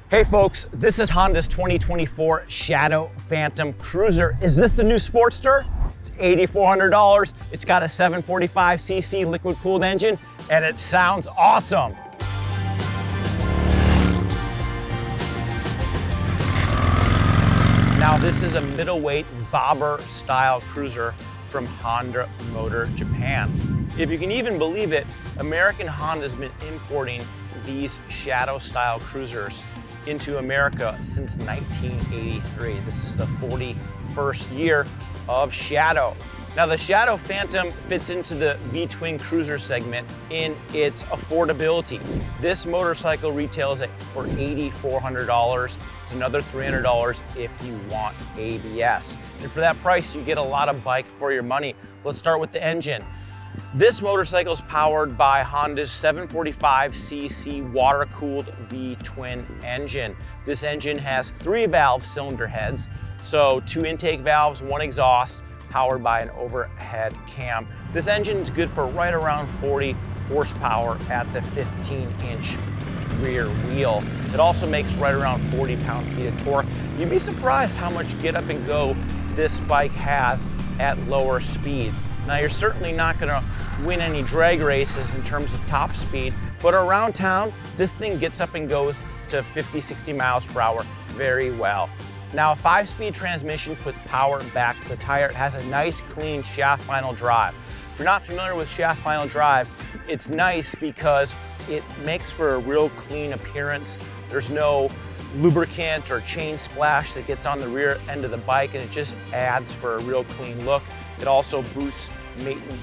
Hey folks, this is Honda's 2024 Shadow Phantom Cruiser. Is this the new Sportster? It's $8,400. It's got a 745cc liquid-cooled engine, and it sounds awesome. Now this is a middleweight bobber style cruiser from Honda Motor Japan. If you can even believe it, American Honda's been importing these Shadow style cruisers into America since 1983. This is the 41st year of Shadow. Now the Shadow Phantom fits into the V-twin cruiser segment in its affordability. This motorcycle retails for $8,400. It's another $300 if you want ABS. And for that price, you get a lot of bike for your money. Let's start with the engine. This motorcycle is powered by Honda's 745cc water-cooled V-twin engine. This engine has 3 valve cylinder heads, so 2 intake valves, 1 exhaust, powered by an overhead cam. This engine is good for right around 40 horsepower at the 15-inch rear wheel. It also makes right around 40 pound-feet of torque. You'd be surprised how much get up and go this bike has at lower speeds. Now you're certainly not gonna win any drag races in terms of top speed, but around town, this thing gets up and goes to 50, 60 miles per hour very well. Now a 5-speed transmission puts power back to the tire. It has a nice clean shaft final drive. If you're not familiar with shaft final drive, it's nice because it makes for a real clean appearance. There's no lubricant or chain splash that gets on the rear end of the bike, and it just adds for a real clean look. It also boosts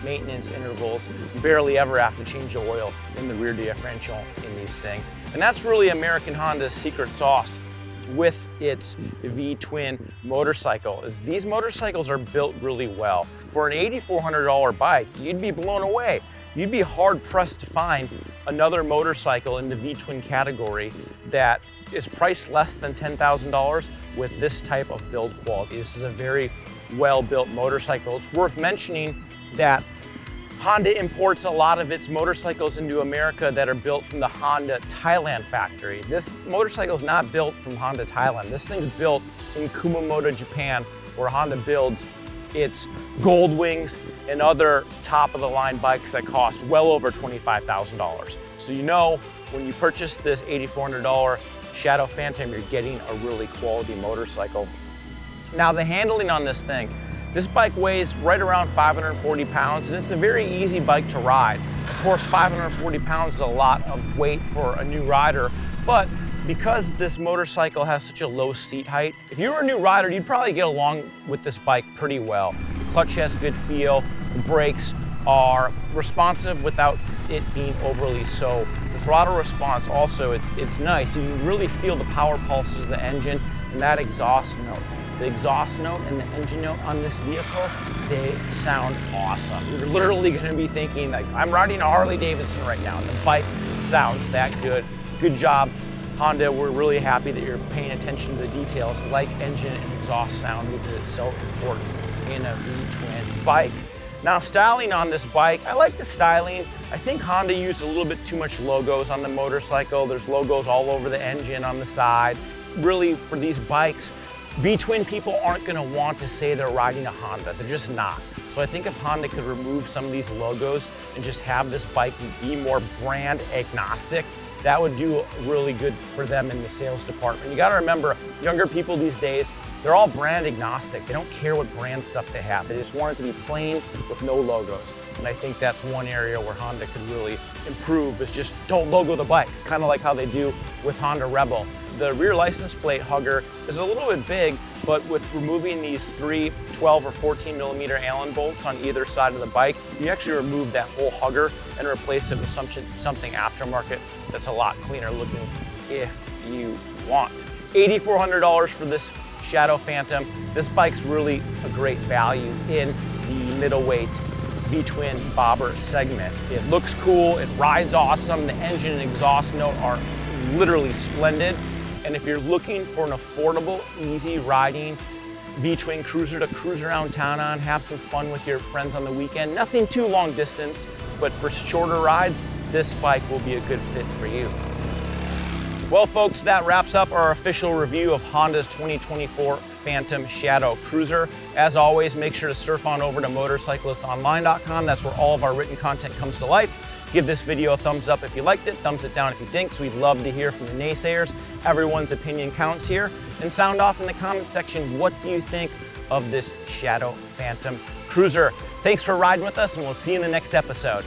maintenance intervals. You barely ever have to change the oil in the rear differential in these things. And that's really American Honda's secret sauce with its V-twin motorcycle, is these motorcycles are built really well. For an $8,400 bike, you'd be blown away. You'd be hard pressed to find another motorcycle in the V-twin category that is priced less than $10,000 with this type of build quality. This is a very well-built motorcycle. It's worth mentioning that Honda imports a lot of its motorcycles into America that are built from the Honda Thailand factory. This motorcycle is not built from Honda Thailand. This thing's built in Kumamoto, Japan, where Honda builds its Gold Wings and other top-of-the-line bikes that cost well over $25,000. So you know, when you purchase this $8,400 Shadow Phantom, you're getting a really quality motorcycle. Now the handling on this thing, this bike weighs right around 540 pounds, and it's a very easy bike to ride. Of course, 540 pounds is a lot of weight for a new rider, but because this motorcycle has such a low seat height, if you were a new rider, you'd probably get along with this bike pretty well. The clutch has good feel, the brakes are responsive without it being overly so. The throttle response also, it's nice. You can really feel the power pulses of the engine and that exhaust note. The exhaust note and the engine note on this vehicle, they sound awesome. You're literally gonna be thinking like, I'm riding a Harley Davidson right now, and the bike sounds that good. Good job, Honda. We're really happy that you're paying attention to the details like engine and exhaust sound, because it's so important in a V-twin bike. Now styling on this bike, I like the styling. I think Honda used a little bit too much logos on the motorcycle. There's logos all over the engine, on the side. Really, for these bikes, V-twin people aren't gonna want to say they're riding a Honda. They're just not. So I think if Honda could remove some of these logos and just have this bike be more brand agnostic, that would do really good for them in the sales department. You gotta remember, younger people these days, they're all brand agnostic. They don't care what brand stuff they have. They just want it to be plain with no logos. And I think that's one area where Honda could really improve, is just don't logo the bikes, kind of like how they do with Honda Rebel. The rear license plate hugger is a little bit big, but with removing these 3 12 or 14 millimeter Allen bolts on either side of the bike, you actually remove that whole hugger and replace it with something aftermarket that's a lot cleaner looking if you want. $8,400 for this Shadow Phantom. This bike's really a great value in the middleweight V-twin bobber segment. It looks cool, it rides awesome, the engine and exhaust note are literally splendid. And if you're looking for an affordable, easy riding V-twin cruiser to cruise around town on, have some fun with your friends on the weekend, nothing too long distance, but for shorter rides, this bike will be a good fit for you. Well, folks, that wraps up our official review of Honda's 2024 Phantom Shadow Cruiser. As always, make sure to surf on over to motorcyclistonline.com. That's where all of our written content comes to life. Give this video a thumbs up if you liked it, thumbs it down if you didn't, so we'd love to hear from the naysayers. Everyone's opinion counts here. And sound off in the comments section, what do you think of this Shadow Phantom Cruiser? Thanks for riding with us, and we'll see you in the next episode.